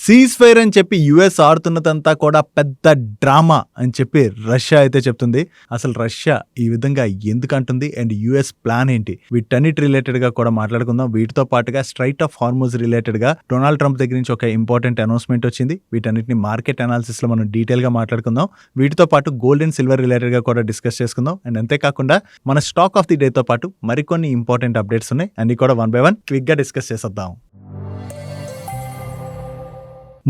Cease fire అని చెప్పి US ఆడుతున్నదంతా కూడా పెద్ద డ్రామా అని చెప్పి రష్యా అయితే చెప్తుంది. అసలు రష్యా ఈ విధంగా ఎందుకంటుంది అండ్ యుఎస్ ప్లాన్ ఏంటి, వీటన్నిటి రిలేటెడ్ గా కూడా మాట్లాడుకుందాం. వీటితో పాటుగా స్ట్రైట్ ఆఫ్ హార్మోజ్ రిలేటెడ్ గా డొనాల్డ్ ట్రంప్ దగ్గర నుంచి ఒక ఇంపార్టెంట్ అనౌన్స్మెంట్ వచ్చింది. వీటన్నిటిని మార్కెట్ అనాలిసిస్ లో మనం డీటెయిల్ గా మాట్లాడుకుందాం. వీటితో పాటు గోల్డ్ అండ్ సిల్వర్ రిలేటెడ్ గా కూడా డిస్కస్ చేసుకుందాం. అండ్ అంతేకాకుండా మన స్టాక్ ఆఫ్ ది డే తో పాటు మరికొన్ని ఇంపార్టెంట్ అప్డేట్స్ ఉన్నాయి. అన్ని కూడా 1 by 1 క్విక్ గా డిస్కస్ చేసేద్దాం.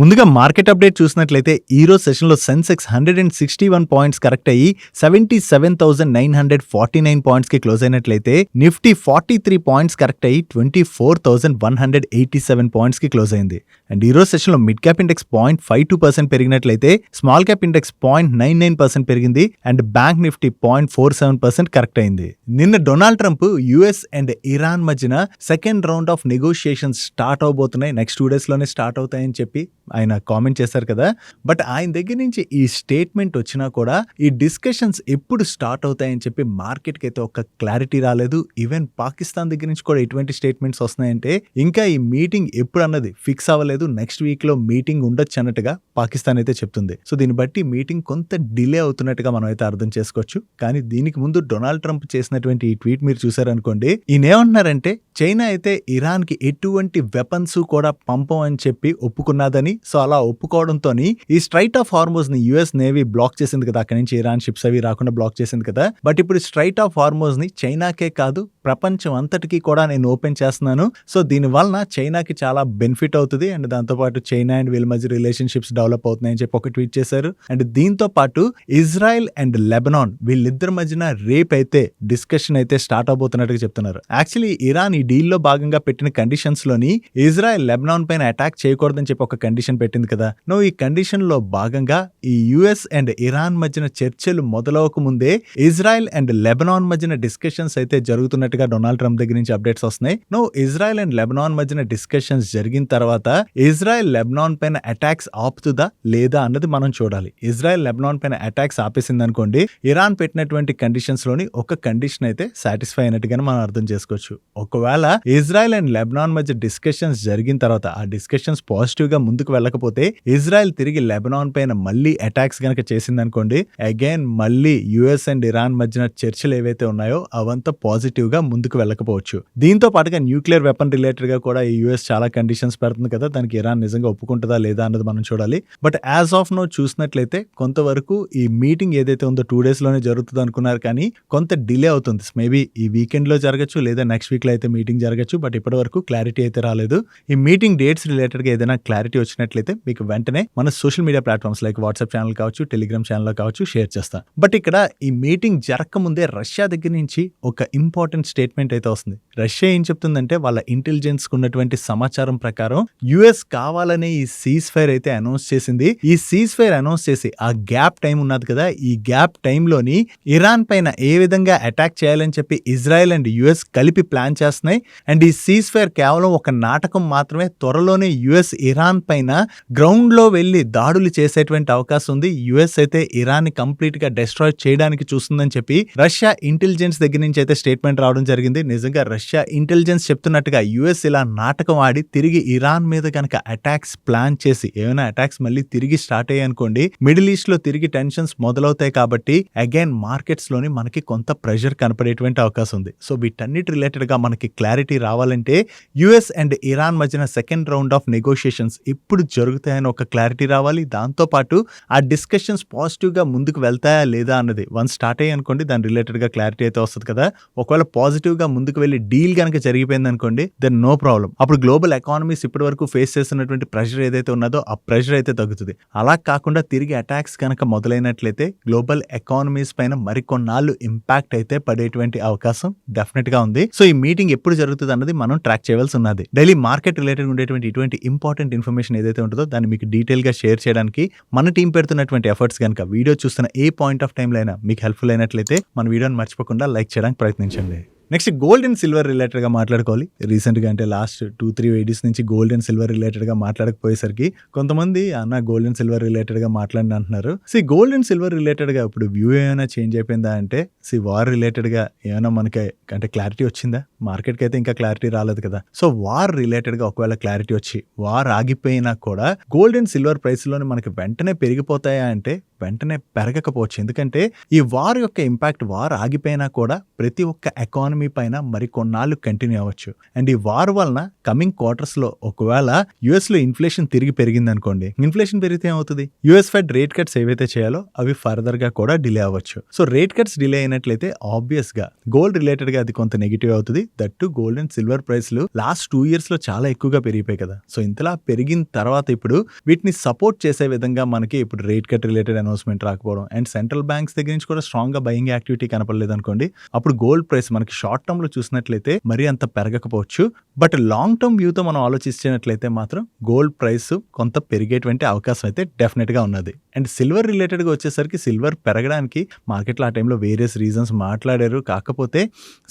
ముందుగా మార్కెట్ అప్డేట్ చూసినట్లయితే ఈ రోజు సెషన్లో సెన్సెక్స్ 161 పాయింట్స్ కరెక్ట్ అయ్యి 77,949 పాయింట్స్కి క్లోజ్ అయినట్లయితే నిఫ్టీ 43 పాయింట్స్ కరెక్ట్ అయ్యి 24,187 పాయింట్స్కి క్లోజ్ అయింది. అండ్ ఈ రోజు సెషన్లో మిడ్ క్యాప్ ఇండెక్స్ 0.52% పెరిగినట్లయితే స్మాల్ క్యాప్ ఇండెక్స్ 0.99% పెరిగింది. అండ్ బ్యాంక్ నిఫ్టీ 0.47% కరెక్ట్ అయింది. నిన్న Donald Trump US and Iran మధ్యన second round of negotiations start అవబోతున్నాయి, నెక్స్ట్ 2 days లోనే స్టార్ట్ అవుతాయని చెప్పి ఆయన కామెంట్ చేశారు కదా. బట్ ఆయన దగ్గర నుంచి ఈ స్టేట్మెంట్ వచ్చినా కూడా ఈ డిస్కషన్స్ ఎప్పుడు స్టార్ట్ అవుతాయని చెప్పి మార్కెట్కి అయితే ఒక క్లారిటీ రాలేదు. ఈవెన్ పాకిస్తాన్ దగ్గర నుంచి కూడా ఎటువంటి స్టేట్మెంట్స్ వస్తున్నాయంటే ఇంకా ఈ మీటింగ్ ఎప్పుడు అన్నది ఫిక్స్ అవ్వలేదు, నెక్స్ట్ వీక్ లో మీటింగ్ ఉండొచ్చు అన్నట్టుగా పాకిస్తాన్ అయితే చెప్తుంది. సో దీన్ని బట్టి మీటింగ్ కొంత డిలే అవుతున్నట్టుగా మనం అయితే అర్థం చేసుకోవచ్చు. కానీ దీనికి ముందు డొనాల్డ్ ట్రంప్ చేసినటువంటి ఈ ట్వీట్ మీరు చూసారనుకోండి, ఈయన ఏమంటున్నారంటే చైనా అయితే ఇరాన్ కి ఎటువంటి వెపన్స్ కూడా పంపమని చెప్పి ఒప్పుకున్నదని. సో అలా ఒప్పుకోవడంతో ఈ స్ట్రైట్ ఆఫ్ హార్మోజ్ ని యుఎస్ నేవీ బ్లాక్ చేసింది కదా, అక్కడి నుంచి ఇరాన్ షిప్స్ అవి రాకుండా బ్లాక్ చేసింది కదా. బట్ ఇప్పుడు స్ట్రైట్ ఆఫ్ హార్మోజ్ ని చైనాకే కాదు ప్రపంచం అంతటికీ కూడా నేను ఓపెన్ చేస్తున్నాను. సో దీని వలన చైనాకి చాలా బెనిఫిట్ అవుతుంది. అండ్ దాంతోపాటు చైనా అండ్ వీళ్ళ మధ్య రిలేషన్షిప్స్ డెవలప్ అవుతున్నాయని చెప్పి ఒక ట్వీట్ చేశారు. అండ్ దీంతో పాటు ఇజ్రాయెల్ అండ్ లెబనాన్ వీళ్ళిద్దరి మధ్యన రేప్ అయితే డిస్కషన్ అయితే స్టార్ట్ అవబోతున్నట్టుగా చెప్తున్నారు. యాక్చువల్లీ ఇరాన్ ఈ డీల్ లో భాగంగా పెట్టిన కండిషన్స్ లోని ఇజ్రాయెల్ లెబనాన్ పైన అటాక్ చేయకూడదని చెప్పి ఒక కండిషన్ పెట్టింది కదా. నో ఈ కండిషన్ లో భాగంగా ఈ యుఎస్ అండ్ ఇరాన్ మధ్యన చర్చలు మొదలవక ముందే ఇజ్రాయెల్ అండ్ లెబనాన్ మధ్యన డిస్కషన్స్ అయితే జరుగుతున్నట్టుగా డొనాల్డ్ ట్రంప్ దగ్గర నుంచి అప్డేట్స్ వస్తున్నాయి. నో ఇజ్రాయెల్ అండ్ లెబనాన్ మధ్యన డిస్కషన్స్ జరిగిన తర్వాత ఇజ్రాయెల్ లెబనాన్ పైన అటాక్స్ ఆపుతుందా లేదా అన్నది మనం చూడాలి. ఇజ్రాయెల్ లెబనాన్ పైన అటాక్స్ ఆపేసింది అనుకోండి, ఇరాన్ పెట్టినటువంటి కండిషన్స్ లోని ఒక కండిషన్ అయితే సాటిస్ఫై అయినట్టుగానే మనం అర్థం చేసుకోవచ్చు. ఒకవేళ ఇజ్రాయెల్ అండ్ లెబనాన్ మధ్య డిస్కషన్స్ జరిగిన తర్వాత ఆ డిస్కషన్స్ పాజిటివ్ గా ముందుకు వెళ్ళకపోతే ఇజ్రాయెల్ తిరిగి లెబనాన్ పైన మళ్ళీ అటాక్స్ గనక చేసింది అనుకోండి, అగైన్ మళ్ళీ యుఎస్ అండ్ ఇరాన్ మధ్యన చర్చలు ఏవైతే ఉన్నాయో అవంతా పాజిటివ్ గా ముందుకు వెళ్ళకపోవచ్చు. దీంతో పాటుగా న్యూక్లియర్ వెపన్ రిలేటెడ్ గా కూడా ఈ యుఎస్ చాలా కండిషన్స్ పెడుతుంది కదా, దానికి ఇరాన్ నిజంగా ఒప్పుకుంటుందా లేదా అన్నది మనం చూడాలి. బట్ యాజ్ ఆఫ్ నో చూసినట్లయితే కొంతవరకు ఈ మీటింగ్ ఏదైతే ఉందో 2 days లోనే జరుగుతుంది అనుకున్నారు, కానీ కొంత డిలే అవుతుంది. మేబీ ఈ వీకెండ్ లో జరగచ్చు లేదా నెక్స్ట్ వీక్ లో అయితే మీటింగ్ జరగచ్చు. బట్ ఇప్పటి వరకు క్లారిటీ అయితే రాలేదు. ఈ మీటింగ్ డేట్స్ రిలేటెడ్ గా ఏదైనా క్లారిటీ వచ్చినట్లయితే మీకు వెంటనే మన social media platforms like WhatsApp channel కావచ్చు, టెలిగ్రామ్ ఛానల్ కావచ్చు షేర్ చేస్తాం. బట్ ఇక్కడ ఈ మీటింగ్ జరగక ముందే రష్యా దగ్గర నుంచి ఒక ఇంపార్టెంట్ స్టేట్మెంట్ అయితే వస్తుంది. రష్యా ఏం చెప్తుందంటే వాళ్ళ ఇంటెలిజెన్స్ ఉన్నటువంటి సమాచారం ప్రకారం యుఎస్ కావాలనే ఈ సీజ్ ఫైర్ అయితే అనౌన్స్ చేసింది. ఈ సీజ్ ఫైర్ అనౌన్స్ చేసి ఆ గ్యాప్ టైం ఉన్నది కదా, ఈ గ్యాప్ టైంలోని ఇరాన్ పైన ఏ విధంగా అటాక్ చేయాలని చెప్పి ఇజ్రాయెల్ అండ్ యుఎస్ కలిపి ప్లాన్ చేస్తున్నాయి. అండ్ ఈ సీజ్ ఫైర్ కేవలం ఒక నాటకం మాత్రమే. త్వరలోనే యుఎస్ ఇరాన్ పైన గ్రౌండ్ లో వెళ్లి దాడులు చేసేటువంటి అవకాశం ఉంది. యుఎస్ అయితే ఇరాన్ ని కంప్లీట్ గా డిస్ట్రాయ్ చేయడానికి చూస్తుందని చెప్పి రష్యా ఇంటెలిజెన్స్ దగ్గర నుంచి అయితే స్టేట్మెంట్ రావడం జరిగింది. నిజంగా రష్యా ఇంటెలిజెన్స్ చెప్తున్నట్టుగా యుఎస్ ఇలా నాటకం ఆడి తిరిగి ఇరాన్ మీద కనుక అటాక్స్ ప్లాన్ చేసి ఏమైనా అటాక్స్ మళ్ళీ తిరిగి స్టార్ట్ అయ్యాయి అనుకోండి, మిడిల్ ఈస్ట్ లో తిరిగి టెన్షన్స్ మొదలవుతాయి. కాబట్టి అగైన్ మార్కెట్స్ లోని మనకి కొంత ప్రెషర్ కనపడేటువంటి అవకాశం ఉంది. సో వీటన్నిటి రిలేటెడ్ గా మనకి క్లారిటీ రావాలంటే యుఎస్ అండ్ ఇరాన్ మధ్యన సెకండ్ రౌండ్ ఆఫ్ నెగోషియేషన్స్ ఇప్పుడు జరుగుతాయని ఒక క్లారిటీ రావాలి. దాంతో పాటు ఆ డిస్కషన్స్ పాజిటివ్ గా ముందుకు వెళ్తాయా లేదా అన్నది వన్స్ స్టార్ట్ అయ్యి అనుకోండి, దాని రిలేటెడ్ గా క్లారిటీ అయితే వస్తుంది కదా. ఒకవేళ పాజిటివ్ గా ముందుకు వెళ్ళి డీల్ కనుక జరిగిపోయింది అనుకోండి, దెన్ నో ప్రాబ్లం. అప్పుడు గ్లోబల్ ఎకానమీస్ ఇప్పటి వరకు ఫేస్ చేస్తున్నటువంటి ప్రెషర్ ఏదైతే ఉన్నదో ఆ ప్రెషర్ అయితే తగ్గుతుంది. అలా కాకుండా తిరిగి అటాక్స్ కనుక మొదలైనట్లయితే గ్లోబల్ ఎకానమీస్ పైన మరికొన్నాళ్ళు ఇంపాక్ట్ అయితే పడేటువంటి అవకాశం డెఫినెట్ గా ఉంది. సో ఈ మీటింగ్ ఎప్పుడు జరుగుతుంది అన్నది మనం ట్రాక్ చేయవలసి ఉన్నది. డైలీ మార్కెట్ రిలేటెడ్ ఉండేటువంటి ఇటువంటి ఇంపార్టెంట్ ఇన్ఫర్మేషన్ ఏదైతే ఉంటుందో దాన్ని మీకు డీటెయిల్ గా షేర్ చేయడానికి మన టీం పెడుతున్నటువంటి ఎఫర్ట్స్ కనుక వీడియో చూస్తున్న ఏ పాయింట్ ఆఫ్ టైంలో అయినా మీకు హెల్ప్ఫుల్ అయినట్లయితే మన వీడియోని మర్చిపోకుండా లైక్ చేయడానికి ప్రయత్నించండి. Next gold and silver related గా మాట్లాడుకోవాలి. రీసెంట్ గా అంటే లాస్ట్ 2-3 వీడియోస్ నుంచి గోల్డ్ అండ్ సిల్వర్ రిలేటెడ్ గా మాట్లాడకపోయేసరికి కొంతమంది అన్న గోల్డ్ అండ్ సిల్వర్ రిలేటెడ్ గా మాట్లాడి అంటున్నారు. గోల్డ్ అండ్ సిల్వర్ రిలేటెడ్ గా ఇప్పుడు వ్యూ ఏమైనా చేంజ్ అయిపోయిందా అంటే వార్ రిలేటెడ్ గా ఏమైనా మనకి అంటే క్లారిటీ వచ్చిందా? మార్కెట్ కి అయితే ఇంకా క్లారిటీ రాలేదు కదా. సో వార్ రిలేటెడ్ గా ఒకవేళ క్లారిటీ వచ్చి వార్ ఆగిపోయినా కూడా గోల్డ్ అండ్ సిల్వర్ ప్రైస్ లోని మనకి వెంటనే పెరిగిపోతాయా అంటే వెంటనే పెరగకపోవచ్చు. ఎందుకంటే ఈ వార్ యొక్క ఇంపాక్ట్ వార్ ఆగిపోయినా కూడా ప్రతి ఒక్క ఎకానమీ పైన మరి కొన్నాళ్ళు కంటిన్యూ అవ్వచ్చు. అండ్ ఈ వార్ వలన కమింగ్ క్వార్టర్స్ లో ఒకవేళ యుఎస్ లో ఇన్ఫ్లేషన్ తిరిగి పెరిగింది అనుకోండి, ఇన్ఫ్లేషన్ పెరిగితే ఏమవుతుంది? యుఎస్ ఫెడ్ రేట్ కట్స్ ఏవైతే చేయాలో అవి ఫర్దర్ గా కూడా డిలే అవ్వచ్చు. సో రేట్ కట్స్ డిలే అయినట్లయితే ఆబ్వియస్ గా గోల్డ్ రిలేటెడ్ గా అది కొంత నెగిటివ్ అవుతుంది. దట్టు గోల్డ్ అండ్ సిల్వర్ ప్రైస్లు లాస్ట్ 2 years లో చాలా ఎక్కువగా పెరిగిపోయాయి కదా. సో ఇంతలా పెరిగిన తర్వాత ఇప్పుడు వీటిని సపోర్ట్ చేసే విధంగా మనకి ఇప్పుడు రేట్ కట్ రిలేటెడ్ అనౌన్స్మెంట్ రాకపోవడం అండ్ సెంట్రల్ బ్యాంక్స్ దగ్గర నుంచి కూడా స్ట్రాంగ్ గా బయింగ్ యాక్టివిటీ కనపడలేదు అనుకోండి, అప్పుడు గోల్డ్ ప్రైస్ మనకి షార్ట్ టర్మ్ లో చూసినట్లయితే మరీ అంత పెరగకపోవచ్చు. బట్ లాంగ్ టర్మ్ వ్యూతో మనం ఆలోచించినట్లయితే మాత్రం గోల్డ్ ప్రైస్ కొంత పెరిగేటువంటి అవకాశం అయితే డెఫినెట్ గా ఉన్నది. అండ్ సిల్వర్ రిలేటెడ్ గా వచ్చేసరికి సిల్వర్ పెరగడానికి మార్కెట్లో ఆ టైంలో వేరియస్ రీజన్స్ మాట్లాడారు. కాకపోతే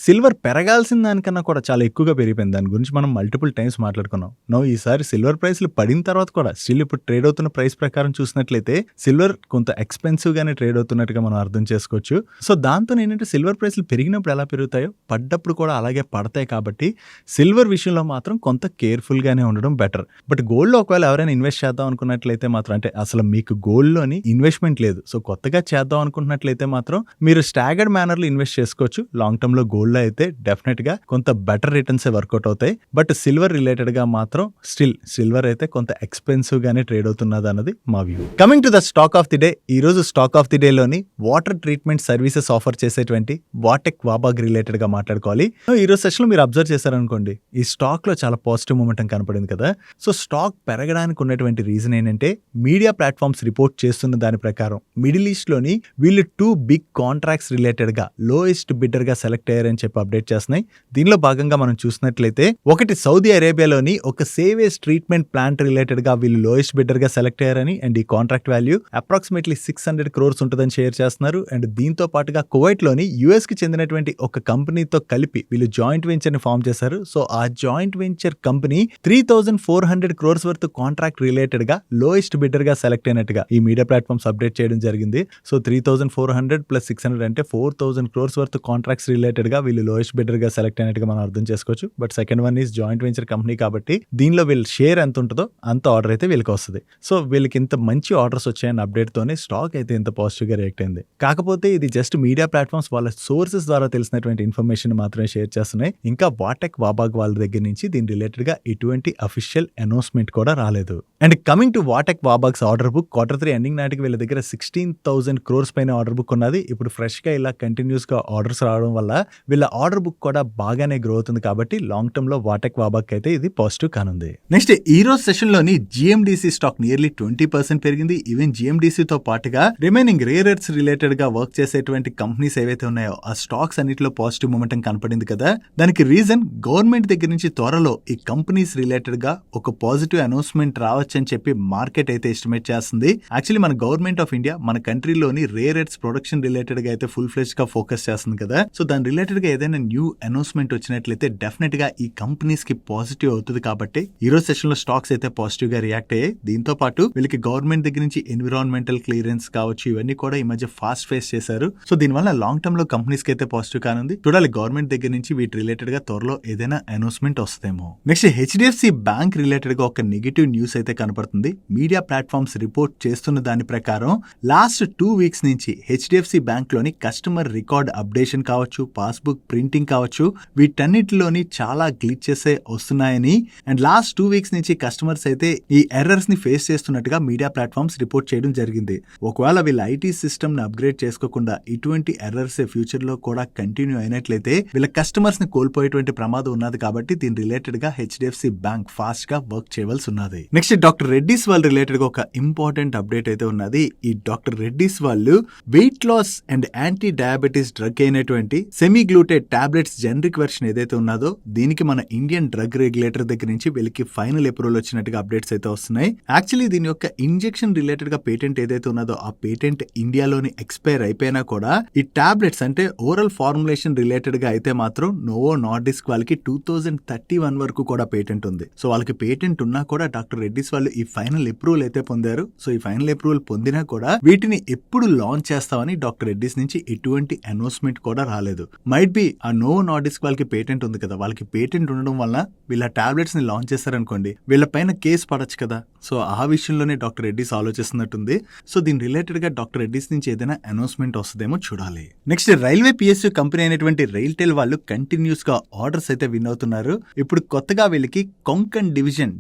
సిల్వర్ పెరగాల్సిన దానికన్నా కూడా చాలా ఎక్కువగా పెరిగిపోయింది. దాని గురించి మనం మల్టిపుల్ టైమ్స్ మాట్లాడుకున్నాం. ఈసారి సిల్వర్ ప్రైస్లు పడిన తర్వాత కూడా స్టిల్ ఇప్పుడు ట్రేడ్ అవుతున్న ప్రైస్ ప్రకారం చూసినట్లయితే సిల్వర్ కొంత ఎక్స్పెన్సివ్ గానే ట్రేడ్ అవుతున్నట్టుగా మనం అర్థం చేసుకోవచ్చు. సో దాంతో ఏంటంటే సిల్వర్ ప్రైస్లు పెరిగినప్పుడు ఎలా పెరుగుతాయో పడ్డప్పుడు కూడా అలాగే పడతాయి. కాబట్టి సిల్వర్ విషయంలో మాత్రం కొంత కేర్ఫుల్ గానే ఉండడం బెటర్. బట్ గోల్డ్ లో ఒకవేళ ఎవరైనా ఇన్వెస్ట్ చేద్దాం అనుకున్నట్లయితే మాత్రం అంటే అసలు మీకు గోల్డ్ లోని ఇన్వెస్ట్మెంట్ లేదు, సో కొత్తగా చేద్దాం అనుకుంటున్నట్లయితే మాత్రం మీరు స్టాగర్డ్ మేనర్ లో ఇన్వెస్ట్ చేసుకోవచ్చు. లాంగ్ టర్మ్ లో గోల్డ్ లో అయితే డెఫినెట్ గా కొంత బెటర్ రిటర్న్స్ వర్కౌట్ అవుతాయి. బట్ సిల్వర్ రిలేటెడ్ గా మాత్రం స్టిల్ సిల్వర్ అయితే కొంత ఎక్స్పెన్సివ్ గానే ట్రేడ్ అవుతున్నది అన్నది మా view. Coming to the stock of the day, ఈ రోజు స్టాక్ ఆఫ్ ది డే లోని వాటర్ ట్రీట్మెంట్ సర్వీసెస్ ఆఫర్ చేసేటువంటి వాటెక్ వాబాగ్ రిలేటెడ్ గా మాట్లాడుకోవాలి. ఈ రోజు సెషన్ లో మీరు అబ్జర్వ్ చేశారనుకోండి, ఈ స్టాక్ లో చాలా పాజిటివ్ మూమెంటం కనపడింది కదా. సో స్టాక్ పెరగడానికి ఉన్నటువంటి రీజన్ ఏంటంటే మీడియా ప్లాట్ఫామ్స్ రిపోర్ట్ చేస్తున్న దాని ప్రకారం మిడిల్ ఈస్ట్ లోని వీళ్ళు 2 బిగ్ కాంట్రాక్ట్స్ రిలేటెడ్ గా లోయెస్ట్ బిడ్డర్ గా సెలెక్ట్ అయ్యారని చెప్పి అప్డేట్ చేస్తున్నాయి. దీనిలో భాగంగా మనం చూసినట్లయితే ఒకటి సౌదీ అరేబియాలోని ఒక సేవేజ్ ట్రీట్మెంట్ ప్లాంట్ రిలేటెడ్ గా వీళ్ళు లోయెస్ట్ బిడ్డర్ గా సెలెక్ట్ అయ్యారని అండ్ ఈ కాంట్రాక్ట్ వాల్యూ అప్రాక్సిమేట్లీ 600 crores ఉంటుందని షేర్ చేస్తున్నారు. అండ్ దీంతో పాటుగా కువైట్ లోని యుఎస్ కి చెందినటువంటి ఒక కంపెనీతో కలిపి వీళ్ళు జాయింట్ వెంచర్ ని ఫామ్ చేశారు. సో ఆ joint venture company 3,400 crores worth contract related గా లోయెస్ట్ బిడ్డర్ గా సెలెక్ట్ అయినట్టుగా ఈ మీడియా ప్లాట్ఫామ్స్ అప్డేట్ చేయడం జరిగింది. సో 3,400 + 600 అంటే 4,000 crores వర్త్ కాంట్రాక్ట్స్ రిలేటెడ్ గా వీళ్ళు లోయెస్ట్ బిడ్డర్ గా సెలెక్ట్ అయినట్టుగా మనం అర్థం చేసుకోవచ్చు. But second one is joint venture company కాబట్టి దీనిలో వీళ్ళ షేర్ ఎంత ఉంటుందో అంత ఆర్డర్ అయితే వీళ్ళకి వస్తుంది. సో వీళ్ళకి ఇంత మంచి ఆర్డర్స్ వచ్చాయన్న అప్డేట్ తోనే స్టాక్ అయితే ఇంత పాజిటివ్ గా రియాక్ట్ అయింది. కాకపోతే ఇది జస్ట్ మీడియా ప్లాట్ఫామ్స్ వాళ్ళ సోర్సెస్ ద్వారా తెలిసినటువంటి ఇన్ఫర్మేషన్ మాత్రమే షేర్ చేస్తున్నాయి. ఇంకా వాటెక్ వాబాగ్ వాళ్ళ దగ్గర నుంచి దీని రిలేటెడ్ గా ఎటువంటి అఫీషియల్ అనౌన్స్మెంట్ కూడా రాలేదు. And coming to Va Tech Wabag's order book, Q3 ending నాటికి వీళ్ళ దగ్గర 16,000 crores పైన ఆర్డర్ బుక్ ఉన్నది. ఇప్పుడు ఫ్రెష్ గా ఇలా కంటిన్యూస్ గా ఆర్డర్స్ రావడం వల్ల వీళ్ళ ఆర్డర్ బుక్ కూడా బాగానే గ్రో అవుతుంది. కాబట్టి లాంగ్ టర్మ్ లో వాటెక్ వాబాగ్ అయితే ఇది పాజిటివ్ కానుంది. నెక్స్ట్ ఈ రోజు సెషన్ లోని జిఎండిసి స్టాక్ నియర్లీ 20% పెరిగింది. ఈవెన్ జిఎండిసి తో పాటుగా రిమైనింగ్ రేర్ ఎర్త్స్ రిలేటెడ్ గా వర్క్ చేసేటువంటి కంపెనీస్ ఏవైతే ఉన్నాయో ఆ స్టాక్స్ అన్నిటిలో పాజిటివ్ మూమెంటం కనపడింది కదా. దానికి రీజన్ గవర్నమెంట్ దగ్గర నుంచి త్వరలో ఈ కంపెనీస్ రిలేటెడ్ గా ఒక పాజిటివ్ అనౌన్స్మెంట్ రావచ్చని చెప్పి మార్కెట్ అయితే ఎస్టిమేట్ చేస్తుంది. యాక్చువల్లీ మన గవర్నమెంట్ ఆఫ్ ఇండియా మన కంట్రీలోని రేర్ ఎర్త్స్ ప్రొడక్షన్ రిలేటెడ్ గా అయితే ఫుల్ ఫ్లెజ్ గా ఫోకస్ చేస్తుంది కదా. సో దాని రిలేటెడ్ గా ఏదైనా న్యూ అనౌన్స్మెంట్ వచ్చినట్లయితే డెఫినెట్ గా ఈ కంపెనీస్ కి పాజిటివ్ అవుతుంది. కాబట్టి ఈ రోజు సెషన్ లో స్టాక్స్ అయితే పాజిటివ్ గా రియాక్ట్ అయ్యాయి. దీంతో పాటు వీళ్ళకి గవర్నమెంట్ దగ్గర నుంచి ఎన్విరాన్మెంటల్ క్లియరెన్స్ కావచ్చు, ఇవన్నీ కూడా ఈ మధ్య ఫాస్ట్ ఫేస్ చేశారు. సో దీనివల్ల లాంగ్ టర్మ్ లో కంపెనీస్ కి అయితే పాజిటివ్ కానుంది. చూడాలి గవర్నమెంట్ దగ్గర నుంచి వీటి రిలేటెడ్ గా త్వరలో ఏదైనా అనౌన్స్మెంట్ వస్తుందేమో. నెక్స్ట్ హెచ్డిఎఫ్సి బ్యాంక్ రిలేటెడ్ గా ఒక నెగిటివ్ న్యూస్ అయితే కనపడుతుంది. మీడియా ప్లాట్ఫామ్స్ రిపోర్ట్ చేస్తున్న దాని ప్రకారం లాస్ట్ 2 weeks నుంచి హెచ్డిఎఫ్సి బ్యాంక్ లోని కస్టమర్ రికార్డ్ అప్డేషన్ కావచ్చు, పాస్బుక్ ప్రింటింగ్ కావచ్చు, వీటన్నిటిలోని చాలా గ్లిచెస్ వస్తున్నాయని అండ్ లాస్ట్ 2 weeks నుంచి కస్టమర్స్ అయితే ఈ ఎర్రర్స్ ని ఫేస్ చేస్తున్నట్టుగా మీడియా ప్లాట్ఫామ్స్ రిపోర్ట్ చేయడం జరిగింది. ఒకవేళ వీళ్ళ ఐటీ సిస్టమ్ ని అప్గ్రేడ్ చేసుకోకుండా ఇటువంటి ఎర్రర్స్ ఫ్యూచర్ లో కూడా కంటిన్యూ అయినట్లయితే వీళ్ళ కస్టమర్స్ ని కోల్పోయేటువంటి ప్రమాదం ఉన్నది. కాబట్టి దీని రిలేటెడ్ గా హెచ్డిఎఫ్సి బ్యాంక్ ఫాస్ట్ గా వర్క్ చేయవలసి ఉన్నది. నెక్స్ట్ డాక్టర్ రెడ్డిస్ వాళ్ళ రిలేటెడ్ గా ఒక ఇంపార్టెంట్ అప్డేట్ అయితే ఉన్నది. ఈ డాక్టర్ రెడ్డిస్ వాళ్ళు weight loss and anti diabetes drug అయినటువంటి సెమీగ్లూటేట్ టాబ్లెట్స్ జనరిక్ వెర్షన్ ఏదైతే ఉన్నదో దీనికి మన ఇండియన్ డ్రగ్ రెగ్యులేటర్ దగ్గర నుంచి వీళ్ళకి ఫైనల్ అప్రూవల్ వచ్చినట్టుగా అప్డేట్స్ అయితే వస్తున్నాయి. యాక్చువల్లీ దీని యొక్క ఇంజెక్షన్ రిలేటెడ్ గా పేటెంట్ ఏదైతే ఏదైతే ఉన్నదో ఆ పేటెంట్ ఇండియాలోని ఎక్స్పైర్ అయిపోయినా కూడా ఈ టాబ్లెట్స్ అంటే ఓరల్ ఫార్ములేషన్ రిలేటెడ్ గా అయితే మాత్రం నోవో నార్డిస్క్ వాళ్ళకి 2031 వరకు కూడా పేటెంట్ ఉంది. సో వాళ్ళకి పేటెంట్ ఉన్నా కూడా డాక్టర్ రెడ్డిస్ వాళ్ళు ఈ ఫైనల్ అప్రూవల్ అయితే పొందారు. సో ఈ ఫైనల్ అప్రూవల్ పొందినా కూడా వీటిని ఎప్పుడు లాంచ్ చేస్తామని డాక్టర్ రెడ్డిస్ నుంచి ఎటువంటి అనౌన్స్మెంట్ కూడా రాలేదు. మైట్ బి ఆ నోవో నార్డిస్క్ వాళ్ళకి పేటెంట్ ఉంది కదా, వాళ్ళకి పేటెంట్ ఉండడం వల్ల వీళ్ళ టాబ్లెట్స్ ని లాంచ్ చేస్తారనుకోండి, వీళ్ళ పైన కేసు పడచ్చు కదా. సో ఆ విషయంలోనే డాక్టర్ రెడ్డిస్ ఆలోచిస్తున్నట్టుంది. సో దీని రిలేటెడ్ గా డాక్టర్ రెడ్డిస్ నుంచి ఏదైనా అనౌన్స్మెంట్ వస్తుందేమో చూడాలి. నెక్స్ట్ రైల్వే పిఎస్యూ కంపెనీ అయినటువంటి రైల్టెల్ వాళ్ళు కంటిన్యూస్ గా ఆర్డర్స్ అయితే విన్ అవుతున్నారు. ఇప్పుడు కొత్తగా వీళ్ళకి కొంకన్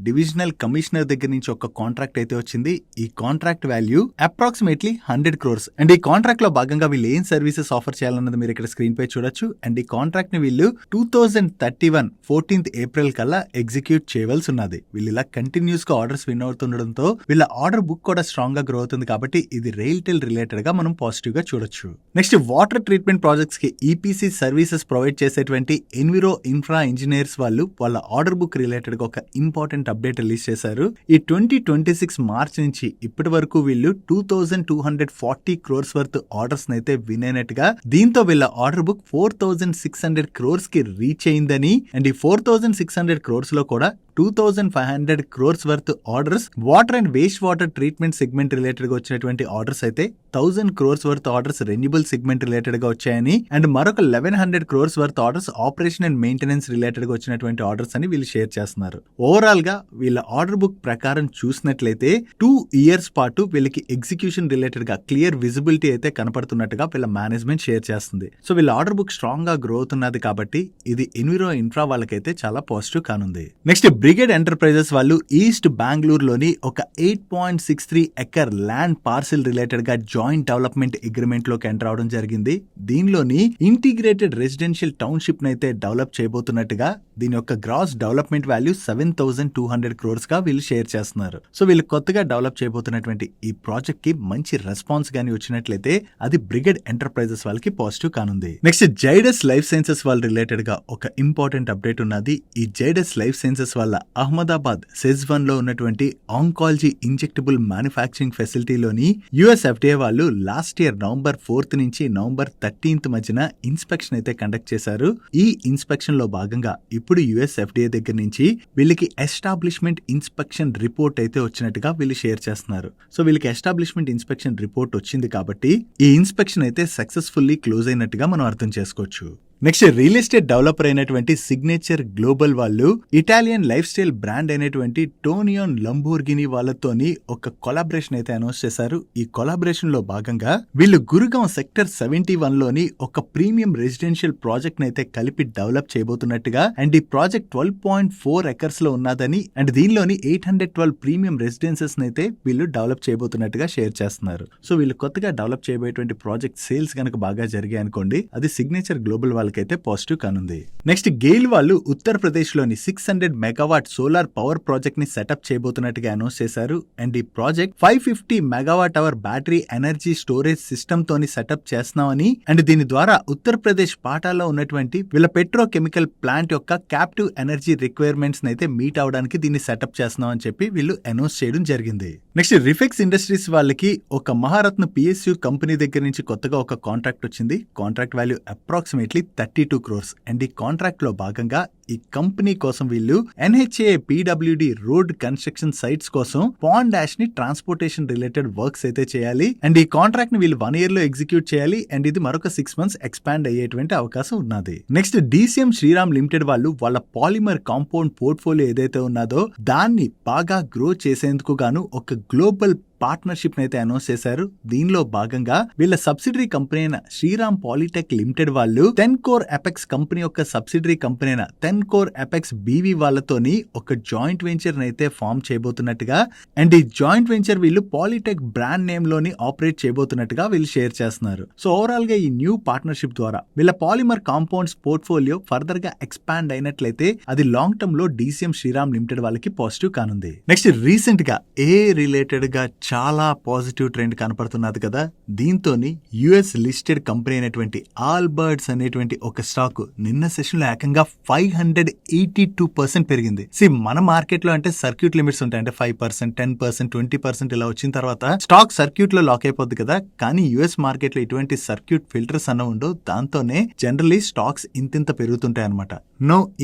డివిజనల్ కమిషనర్ దగ్గర నుంచి ఒక కాంట్రాక్ట్ అయితే వచ్చింది. ఈ contract value approximately 100 crores. And ఈ కాంట్రాక్ట్ లో భాగంగా వీళ్ళు ఏం సర్వీసెస్ ఆఫర్ చేయాలన్నది మీరు ఇక్కడ స్క్రీన్ పై చూడొచ్చు. అండ్ ఈ కాంట్రాక్ట్ ని వీళ్ళు 2031 14th April కల్లా ఎగ్జిక్యూట్ చేయవలసి ఉన్నది. వీళ్ళు ఇలా కంటిన్యూస్ గా ఆర్డర్స్ విన్ అవుతుండడంతో వీళ్ళ ఆర్డర్ బుక్ కూడా స్ట్రాంగ్ గా గ్రో అవుతుంది. కాబట్టి ఇది రైల్టెల్ రిలేటెడ్ గా మనం పాజిటివ్ గా చూడొచ్చు. నెక్స్ట్ వాటర్ ట్రీట్మెంట్ ప్రాజెక్ట్స్ కి ఈపీసీ సర్వీసెస్ ప్రొవైడ్ చేసేటువంటి ఎన్విరో ఇన్ఫ్రా ఇంజనీర్స్ వాళ్ళు వాళ్ళ ఆర్డర్ బుక్ రిలేటెడ్ గా ఒక ఇంపార్టెంట్ అప్డేట్ రిలీజ్ చేశారు. ఈ 2026 మార్చ్ నుంచి ఇప్పటి వరకు వీళ్ళు 2240 crores వర్త్ ఆర్డర్స్ అయితే విన్ అయినట్టుగా, దీంతో వీళ్ళ ఆర్డర్ బుక్ 4600 crores కి రీచ్ అయిందని, అండ్ ఈ 4600 crores లో కూడా 2500 crores worth orders water and waste water treatment segment related గా వచ్చినటువంటి ఆర్డర్స్ అయితే 1000 crores worth orders renewable segment related గా వచ్చాయని, అండ్ మరొక 1100 crores worth orders operation and maintenance related గా వచ్చినటువంటి ఆర్డర్స్ అని వీళ్ళు షేర్ చేస్తున్నారు. ఓవరాల్ గా వీళ్ళ ఆర్డర్ బుక్ ప్రకారం చూసినట్లయితే 2 years పాటు వీళ్ళకి ఎగ్జిక్యూషన్ రిలేటెడ్ గా క్లియర్ విజిబిలిటీ అయితే కనపడుతున్నట్టుగా వీళ్ళ మేనేజ్మెంట్ షేర్ చేస్తుంది. సో వీళ్ళ ఆర్డర్ బుక్ స్ట్రాంగ్ గా గ్రో అవుతున్నది కాబట్టి ఇది ఎన్విరో ఇన్ఫ్రా వాళ్ళకైతే చాలా పాజిటివ్ కానుంది. నెక్స్ట్ బ్రిగేడ్ ఎంటర్ప్రైజెస్ వాళ్ళు ఈస్ట్ బెంగళూరులోని ఒక 8.63 acre ల్యాండ్ పార్సిల్ రిలేటెడ్ గా జాయింట్ డెవలప్మెంట్ అగ్రిమెంట్ లోకి ఎంటర్ అవడం జరిగింది. దీనిలోని ఇంటిగ్రేటెడ్ రెసిడెన్షియల్ టౌన్షిప్ అయితే డెవలప్ చేయబోతున్నట్టుగా, దీని యొక్క గ్రాస్ డెవలప్మెంట్ వాల్యూ 7200 crores గా వీళ్ళు షేర్ చేస్తున్నారు. సో వీళ్ళు కొత్తగా డెవలప్ చేయబోతున్నటువంటి ఈ ప్రాజెక్ట్ కి మంచి రెస్పాన్స్ గానీ వచ్చినట్లయితే అది బ్రిగేడ్ ఎంటర్ప్రైజెస్ వాళ్ళకి పాజిటివ్ కానుంది. నెక్స్ట్ జైడస్ లైఫ్ సైన్సెస్ వాళ్ళ రిలేటెడ్ గా ఒక ఇంపార్టెంట్ అప్డేట్ ఉన్నది. ఈ జైడస్ లైఫ్ సైన్సెస్ వాళ్ళ అహ్మదాబాద్ సెజ్1 లో ఉన్నటువంటి ఆంకాలజీ ఇంజెక్టబుల్ మ్యానుఫ్యాక్చరింగ్ ఫెసిలిటీలోని యుఎస్ఎఫ్డిఏ వాళ్ళు లాస్ట్ ఇయర్ November 4th నుంచి November 13th మధ్యన ఇన్స్పెక్షన్ అయితే కండక్ట్ చేశారు. ఈ ఇన్స్పెక్షన్ లో భాగంగా ఇప్పుడు యుఎస్ఎఫ్డిఏ దగ్గర నుంచి వీళ్ళకి ఎస్టాబ్లిష్మెంట్ ఇన్స్పెక్షన్ రిపోర్ట్ అయితే వచ్చినట్టుగా వీళ్ళు షేర్ చేస్తున్నారు. సో వీళ్ళకి ఎస్టాబ్లిష్మెంట్ ఇన్స్పెక్షన్ రిపోర్ట్ వచ్చింది కాబట్టి ఈ ఇన్స్పెక్షన్ అయితే సక్సెస్ఫుల్లీ క్లోజ్ అయినట్టుగా మనం అర్థం చేసుకోవచ్చు. నెక్స్ట్ రియల్ ఎస్టేట్ డెవలపర్ అయినటువంటి సిగ్నేచర్ గ్లోబల్ వాళ్ళు ఇటాలియన్ లైఫ్ స్టైల్ బ్రాండ్ అయినటువంటి టోనియోన్ లంబోర్గిని వాళ్ళతోని ఒక కొలాబరేషన్ అయితే అనౌన్స్ చేశారు. ఈ కొలాబరేషన్ లో భాగంగా వీళ్ళు గురుగాం సెక్టర్ 71 లోని ఒక ప్రీమియం రెసిడెన్షియల్ ప్రాజెక్ట్ అయితే కలిపి డెవలప్ చేయబోతున్నట్టుగా, అండ్ ఈ ప్రాజెక్ట్ 12.4 acres లో ఉన్నదని, అండ్ దీనిలోని 812 ప్రీమియం రెసిడెన్సెస్ అయితే వీళ్ళు డెవలప్ చేయబోతున్నట్టుగా షేర్ చేస్తున్నారు. సో వీళ్ళు కొత్తగా డెవలప్ చేయబోయేటువంటి ప్రాజెక్ట్ సేల్స్ కనుక బాగా జరిగాయి అనుకోండి, అది సిగ్నేచర్ గ్లోబల్ వాళ్ళకైతే పాజిటివ్ కానుంది. నెక్స్ట్ గెయిల్ వాళ్ళు ఉత్తరప్రదేశ్ లోని 600 మెగావాట్ సోలార్ పవర్ ప్రాజెక్ట్ ని సెటప్ చేయబోతున్నట్టుగా అనౌన్స్ చేశారు. అండ్ ఈ project 550 megawatt hour battery energy storage system తోని సెటప్ చేస్తున్నామని, అండ్ దీని ద్వారా ఉత్తరప్రదేశ్ పాటాలో ఉన్నటువంటి వీళ్ళ పెట్రోకెమికల్ ప్లాంట్ యొక్క క్యాప్టివ్ ఎనర్జీ రిక్వైర్మెంట్స్ అయితే మీట్ అవడానికి దీన్ని సెటప్ చేస్తున్నామని చెప్పి వీళ్ళు అనౌన్స్ చేయడం జరిగింది. నెక్స్ట్ రిఫెక్స్ ఇండస్ట్రీస్ వాళ్ళకి ఒక మహారత్న పిఎస్యు కంపెనీ దగ్గర నుంచి కొత్తగా ఒక కాంట్రాక్ట్ వచ్చింది. Contract value approximately 32 crores. And ఈ కాంట్రాక్ట్ లో భాగంగా ఈ కంపెనీ కోసం వీళ్ళు NHA PWD road construction sites కోసం పాండ్ డాష్ ని ట్రాన్స్పోర్టేషన్ రిలేటెడ్ వర్క్స్ అయితే చేయాలి. అండ్ ఈ కాంట్రాక్ట్ ని వీళ్ళు 1 year లో ఎగ్జిక్యూట్ చేయాలి. అండ్ ఇది మరొక 6 months ఎక్స్పాండ్ అయ్యేటువంటి అవకాశం ఉన్నది. నెక్స్ట్ డీసీఎం శ్రీరామ్ లిమిటెడ్ వాళ్ళు వాళ్ళ పాలిమర్ కాంపౌండ్ పోర్ట్ఫోలియో ఏదైతే ఉన్నదో దాన్ని బాగా గ్రో చేసేందుకు గాను ఒక గ్లోబల్ పార్ట్నర్షిప్ అయితే అనౌన్స్ చేశారు. దీనిలో భాగంగా వీళ్ళ సబ్సిడరీ కంపెనీ అయిన శ్రీరామ్ పాలిటెక్ లిమిటెడ్ వాళ్ళు 10 Core ఎపెక్స్ కంపెనీ యొక్క సబ్సిడరీ కంపెనీ అయిన 10 Core ఎపెక్స్ బీవీ వాళ్ళతోని ఒక జాయింట్ వెంచర్ అయితే ఫామ్ చేయబోతున్నట్టుగా, అండ్ ఈ జాయింట్ వెంచర్ వీళ్ళు పాలిటెక్ బ్రాండ్ నేమ్ లోని ఆపరేట్ చేయబోతున్నట్టుగా వీళ్ళు షేర్ చేస్తున్నారు. సో ఓవరాల్ గా ఈ న్యూ పార్ట్నర్షిప్ ద్వారా వీళ్ళ పాలిమర్ కాంపౌండ్స్ పోర్ట్ఫోలియో ఫర్దర్ గా ఎక్స్పాండ్ అయినట్లయితే అది లాంగ్ టర్మ్ లో డీసీఎం శ్రీరామ్ లిమిటెడ్ వాళ్ళకి పాజిటివ్ కానుంది. నెక్స్ట్ రీసెంట్ గా ఏ రిలేటెడ్ గా చాలా పాజిటివ్ ట్రెండ్ కనపడుతున్నది కదా. దీంతోని యుఎస్ లిస్టెడ్ కంపెనీ అయినటువంటి ఆల్బర్ట్స్ అనేటువంటి ఒక స్టాక్ నిన్న సెషన్ లో ఏకంగా $500 382% పెరిగింది. మన మార్కెట్ లో అంటే సర్క్యూట్ లిమిట్స్ ఉంటాయి, అంటే 5%, 10%, 20% ఇలా వచ్చిన తర్వాత స్టాక్ సర్క్యూట్ లో లాక్ అయిపోద్ది కదా. కానీ యుఎస్ మార్కెట్ లో ఇటువంటి సర్క్యూట్ ఫిల్టర్స్ అన్న ఉండవు. దాంతోనే జనరలీ స్టాక్స్ ఇంతింత పెరుగుతుంటాయి అనమాట.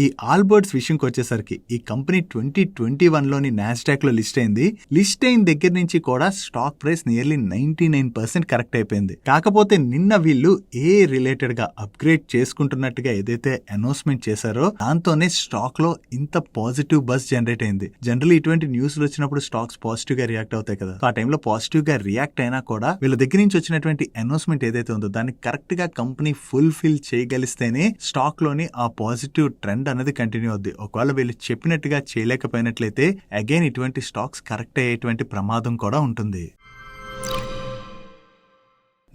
ఈ ఆల్బర్ట్స్ విషయంకి వచ్చేసరికి ఈ కంపెనీ 2021లోని నాస్డాక్ లో లిస్ట్ అయింది. లిస్ట్ అయిన దగ్గర నుంచి కూడా స్టాక్ ప్రైస్ నియర్లీ 99% కరెక్ట్ అయిపోయింది. కాకపోతే నిన్న వీళ్ళు ఏ రిలేటెడ్ గా అప్గ్రేడ్ చేసుకుంటున్నట్టుగా ఏదైతే అనౌన్స్మెంట్ చేశారో దాంతోనే స్టాక్ లో ఇంత పాజిటివ్ బస్ జనరేట్ అయింది. జనరల్లీ ఇటువంటి న్యూస్ వచ్చినప్పుడు స్టాక్స్ పాజిటివ్ గా రియాక్ట్ అవుతాయి కదా. ఆ టైంలో పాజిటివ్ గా రియాక్ట్ అయినా కూడా వీళ్ళ దగ్గర నుంచి వచ్చినటువంటి అనౌన్స్మెంట్ ఏదైతే ఉందో దాన్ని కరెక్ట్ గా కంపెనీ ఫుల్ఫిల్ చేయగలిస్తేనే స్టాక్ లోని ఆ పాజిటివ్ ట్రెండ్ అనేది కంటిన్యూ అవుద్ది. ఒకవేళ వీళ్ళు చెప్పినట్టుగా చేయలేకపోయినట్లయితే అగైన్ ఇటువంటి స్టాక్స్ కరెక్ట్ అయ్యేటువంటి ప్రమాదం కూడా ఉంటుంది.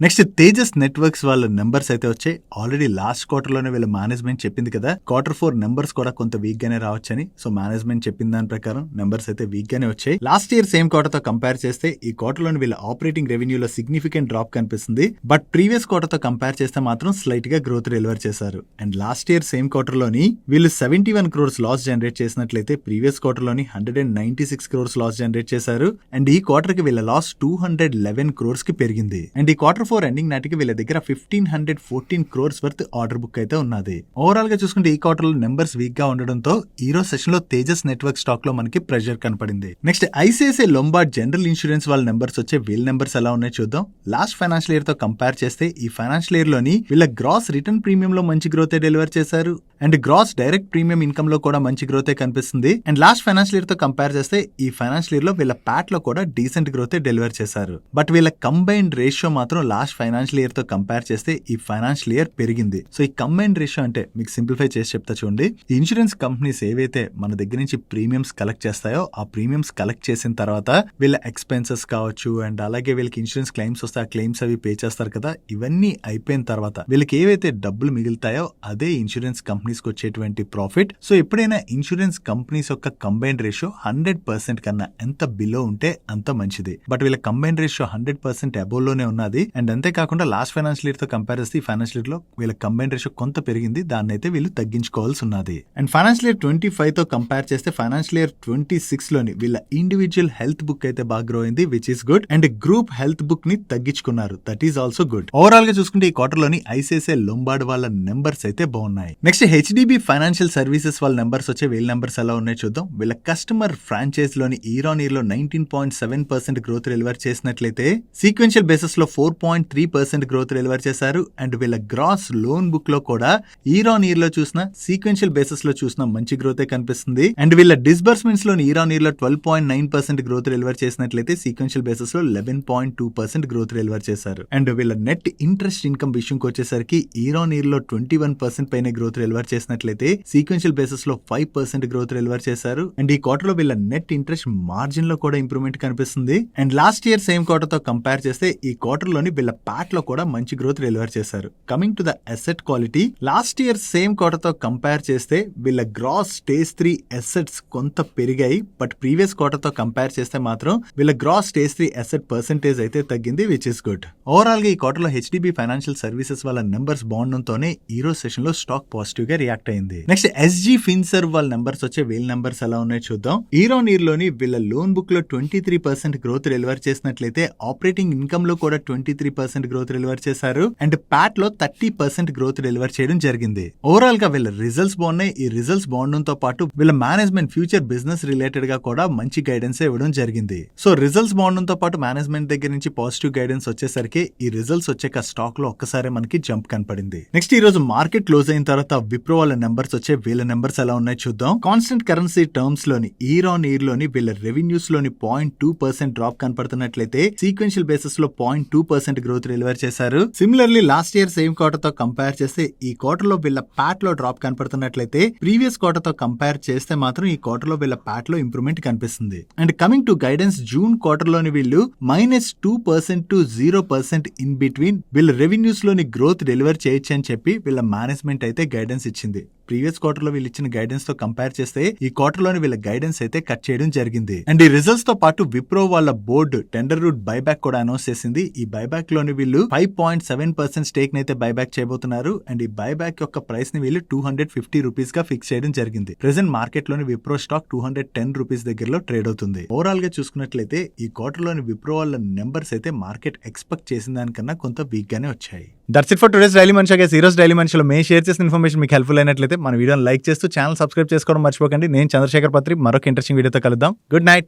నెక్స్ట్ తేజస్ నెట్వర్క్స్ వాళ్ళ నెంబర్స్ అయితే వచ్చాయి. ఆల్రెడీ లాస్ట్ క్వార్టర్ లోనే వీళ్ళ మేనేజ్మెంట్ చెప్పింది కదా Q4 నెంబర్స్ కూడా కొంత వీక్ గానే రావచ్చని. సో మేనేజ్మెంట్ చెప్పిన దాని ప్రకారం నెంబర్స్ అయితే వీక్ గానే వచ్చాయి. లాస్ట్ ఇయర్ సేమ్ క్వార్టర్ తో కంపేర్ చేస్తే ఈ క్వార్టర్ లోని వీళ్ళ ఆపరేటింగ్ రెవెన్యూలో సిగ్నిఫికెంట్ డ్రాప్ కనిపిస్తుంది. బట్ ప్రీవియస్ క్వార్టర్ తో కంపేర్ చేస్తే మాత్రం స్లైట్ గా గ్రోత్ డెలివర్ చేశారు. And last year same quarter లోని వీళ్ళు 71 crores లాస్ జనరేట్ చేసినట్లయితే ప్రీవియస్ క్వార్టర్ లోని 196 crores లాస్ జనరేట్ చేశారు. అండ్ ఈ క్వార్టర్ కి వీళ్ళ లాస్ 211 crores కి పెరిగింది. అండ్ ఈ Q4 ఎండింగ్ నాటికి వీళ్ళ దగ్గర 1514 crores వర్త్ ఆర్డర్ బుక్ అయితే ఉన్నది. ఓవరాల్ గా చూసుకుంటే ఈ క్వార్టర్ లో నెంబర్స్ వీక్ గా ఉండడంతో ఈ రోజు సెషన్ లో తేజస్ నెట్వర్క్ స్టాక్ లో మనకి ప్రెషర్ కనపడింది. Next ICICI Lombard general insurance వాళ్ళ నెంబర్స్ వచ్చే వీళ్ళ నెంబర్స్ ఎలా ఉన్నాయో చూద్దాం. లాస్ట్ ఫైనాన్షియల్ ఇయర్ తో కంపేర్ చేస్తే ఈ ఫైనాన్షియల్ ఇయర్ లోని వీళ్ళ గ్రాస్ రిటర్న్ ప్రీమియం లో మంచి గ్రోత్ డెలివర్ చేశారు. And gross direct premium income లో కూడా మంచి గ్రోత్ కనిపిస్తుంది. అండ్ లాస్ట్ ఫైనాన్షియల్ ఇయర్ తో కంపేర్ చేస్తే ఈ ఫైనాన్షియల్ ఇయర్ లో వీళ్ళ ప్యాట్ లో కూడా డీసెంట్ గ్రోత్ డెలివర్ చేశారు. బట్ వీళ్ళ కంబైన్డ్ రేషియో మాత్రం లాస్ట్ ఫైనాన్షియల్ ఇయర్ తో కంపేర్ చేస్తే ఈ ఫైనాన్షియల్ ఇయర్ పెరిగింది. సో ఈ కంబైన్డ్ రేషియో అంటే మీకు సింప్లిఫై చేసి చెప్తా చూడండి. ఈ ఇన్సూరెన్స్ కంపెనీస్ ఏవైతే మన దగ్గర నుంచి ప్రీమియమ్స్ కలెక్ట్ చేస్తాయో ఆ ప్రీమియమ్స్ కలెక్ట్ చేసిన తర్వాత వీళ్ళ ఎక్స్పెన్సెస్ కావచ్చు అండ్ అలాగే వీళ్ళకి ఇన్సూరెన్స్ క్లెయిమ్స్ వస్తే ఆ క్లెయిమ్స్ అవి పే చేస్తారు కదా. ఇవన్నీ అయిపోయిన తర్వాత వీళ్ళకి ఏవైతే డబ్బులు మిగులుతాయో అదే ఇన్సూరెన్స్ కంపెనీస్ కి వచ్చేటువంటి ప్రాఫిట్. సో ఎప్పుడైనా ఇన్సూరెన్స్ కంపెనీస్ యొక్క కంబైన్డ్ రేషియో 100% కన్నా ఎంత బిలో ఉంటే అంత మంచిది. బట్ వీళ్ళ కంబైన్డ్ రేషియో 100% అబోవ్ లోనే ఉన్నది. అండ్ అంతేకాకుండా లాస్ట్ ఫైనాన్షియల్ ఇయర్ తో కంపేర్ చేస్తే ఈ ఫైనాన్షియల్ ఇయర్ లో వీళ్ళ కంబైన్డ్ రేషియో కొంత పెరిగింది. దాన్ని అయితే వీళ్ళు తగ్గించుకోవాల్సి ఉన్నది. అండ్ ఫైనాన్షియల్ ఇయర్ 25 తో కంపేర్ చేస్తే ఫైనాన్షియల్ ఇయర్ 26 లోని వీళ్ళ ఇండివిజువల్ హెల్త్ బుక్ అయితే బాగా గ్రో అయింది, which is good. And group health book ని తగ్గించుకున్నారు, that is also good. Overall గా చూసుకుంటే ఈ క్వార్టర్ లోని ఐసిఐసిఐ లొంబార్డ్ వాళ్ళ నెంబర్స్ అయితే బాగున్నాయి. నెక్స్ట్ హెచ్డిబి ఫైనాన్షియల్ సర్వీసెస్ వాళ్ళ నెంబర్స్ వచ్చే వీళ్ళ నెంబర్స్ ఎలా ఉన్నాయో చూద్దాం. వీళ్ళ కస్టమర్ ఫ్రాంచైజ్ లోని ఇయర్ ఆన్ ఇయర్ లో 19.7% గ్రోత్ డెలివర్ చేసినట్లయితే సీక్వెన్షియల్ బేసిస్ లో 4.3% గ్రోత్ డెలివర్ చేశారు. అండ్ వీళ్ళ గ్రాస్ లోన్ బుక్ లో కూడా ఇయర్ ఆన్ ఇయర్ లో చూసిన సీక్వెన్షియల్ బేసిస్ లో చూసిన మంచి గ్రోత్ కనిపిస్తుంది. అండ్ వీళ్ళ డిస్బర్స్మెంట్స్ లో ఇయర్ ఆన్ ఇయర్ లో 12.9% గ్రోత్ డెలివర్ చేసినట్లయితే సీక్వెన్షియల్ బేసిస్ లో 11.2% గ్రోత్ డెలివర్ చేశారు. అండ్ వీళ్ళ నెట్ ఇంట్రెస్ట్ ఇన్కమ్ విషయంకి వచ్చేసరికి ఇయర్ ఆన్ ఇయర్ లో 21% పైన గ్రోత్ డెలివర్ చేసినట్లయితే సీక్వెన్షియల్ బేసిస్ లో 5% గ్రోత్ డెలివర్ చేశారు. అండ్ ఈ క్వార్టర్ లో వీళ్ళ నెట్ ఇంట్రెస్ట్ మార్జిన్ లో కూడా ఇంప్రూవ్మెంట్ కనిపిస్తుంది. And last year same quarter తో కంపేర్ చేస్తే ఈ క్వార్టర్ లోని వీళ్ళ ప్యాట్ లో కూడా మంచి గ్రోత్ డెలివర్ చేశారు. Coming to the asset quality, last year same quarter తో కంపేర్ చేస్తే వీళ్ళ గ్రాస్ స్టేజ్ 3 అసెట్స్ కొంత పెరిగాయి. బట్ ప్రీవియస్ క్వార్టర్ తో కంపేర్ చేస్తే మాత్రం వీళ్ళ గ్రాస్ స్టేజ్ 3 అసెట్ పర్సెంటేజ్ అయితే తగ్గింది, విచ్ ఇస్ గుడ్. ఓవరాల్ గా ఈ క్వార్టర్ లో హెచ్డిబి ఫైనాన్షియల్ సర్వీసెస్ వాళ్ళ నెంబర్స్ బాగుండడంతోనే ఈ రోజు సెషన్ లో స్టాక్ పాజిటివ్ గా రియాక్ట్ అయింది. నెక్స్ట్ ఎస్జీ ఫిన్సర్వ్ వాళ్ళ నెంబర్స్ వచ్చే వీళ్ళ నెంబర్స్ ఎలా ఉన్నాయో చూద్దాం. ఇయర్ ఆన్ ఇయర్ లోని వీళ్ళ లోన్ బుక్ లో 23% గ్రోత్ డెలివర్ చేసినట్లయితే ఆపరేటింగ్ ఇన్కమ్ లో కూడా 23% గ్రోత్ డెలివర్ చేశారు. అండ్ ప్యాట్ లో 30% గ్రోత్ డెలివర్ చేయడం జరిగింది. ఓవరాల్ గా వీళ్ళ రిజల్ట్స్ బాగున్నాయి. ఈ రిజల్ట్స్ బాగుండడంతో పాటు వీళ్ళ మేనేజ్మెంట్ ఫ్యూచర్ బిజినెస్ రిలేటెడ్ గా కూడా మంచి గైడెన్స్ ఇవ్వడం జరిగింది. సో రిజల్ట్స్ బాగుండడంతో పాటు మేనేజ్మెంట్ దగ్గర నుంచి పాజిటివ్ గైడెన్స్ వచ్చేసరికి ఈ రిజల్ట్స్ వచ్చాక స్టాక్ లో ఒక్కసారి మనకి జంప్ కనపడింది. నెక్స్ట్ ఈ రోజు మార్కెట్ క్లోజ్ అయిన తర్వాత విప్రో వాళ్ళ నెంబర్స్ వచ్చే వీళ్ళ నెంబర్స్ ఎలా ఉన్నాయో చూద్దాం. కాన్స్టెంట్ కరెన్సీ టర్మ్స్ లోని ఇయర్ ఆన్ ఇయర్ లోని వీళ్ళ రెవెన్యూస్ లోని 0.2% డ్రాప్ కనపడుతున్నట్లయితే సీక్వెన్షియల్ బేసిస్ లో 0.2% గ్రోత్ డెలివర్ చేశారు. Similarly last year same quarter తో కంపేర్ చేస్తే ఈ క్వార్టర్ లో వీళ్ళ ప్యాట్ లో డ్రాప్ కనపడుతున్నట్లయితే ప్రీవియస్ క్వార్టర్ తో కంపేర్ చేస్తే మాత్రం ఈ క్వార్టర్ లో వీళ్ళ ప్యాట్ లో ఇంప్రూవ్మెంట్ కనిపిస్తుంది. And coming to guidance, June quarter లోని వీళ్ళు -2% to 0% ఇన్ బిట్వీన్ వీళ్ళ రెవెన్యూస్ లోని గ్రోత్ డెలివర్ చేయొచ్చు అని చెప్పి వీళ్ళ మేనేజ్మెంట్ అయితే గైడెన్స్ ఇచ్చింది. ప్రీవియస్ క్వార్టర్ లో వీళ్ళు ఇచ్చిన గైడెన్స్ తో కంపేర్ చేస్తే ఈ క్వార్టర్ లోని వీళ్ళ గైడెన్స్ అయితే కట్ చేయడం జరిగింది. అండ్ ఈ రిజల్ట్స్ తో పాటు విప్రో వాళ్ళ బోర్డు టెండర్ రూట్ బైబ్యాక్ కూడా అనౌన్స్ చేసింది. ఈ బైబ్యాక్ లోని వీళ్ళు 5.7% స్టేక్ నైతే బైబ్యాక్ చేయబోతున్నారు. అండ్ ఈ బైబ్యాక్ యొక్క ప్రైస్ ని వీళ్ళు 250 రూపీస్ గా ఫిక్స్ చేయడం జరిగింది. ప్రెసెంట్ మార్కెట్ లోని విప్రో స్టాక్ 210 రూపీస్ దగ్గరలో ట్రేడ్ అవుతుంది. ఓవరాల్ గా చూసుకున్నట్లయితే ఈ క్వార్టర్ లోని విప్రో వాళ్ళ నెంబర్స్ అయితే మార్కెట్ ఎక్స్పెక్ట్ చేసిన దానికన్నా కొంత వీక్ గానే వచ్చాయి. That's it for today's daily మనిషి. ఈరోజు డైలీ మనిషిలో మేము షేర్ చేసిన ఇన్ఫర్మేషన్ మీకు హెల్ప్ఫుల్ అయినట్లయితే మన వీడియోని లైక్ చేస్తూ ఛానల్ సబ్స్క్రైబ్ చేసుకోవడం మర్చిపోకండి. నేను చంద్రశేఖర్ పత్రి మరొక ఇంట్రెస్టింగ్ వీడియోతో కలుద్దాం. Good night.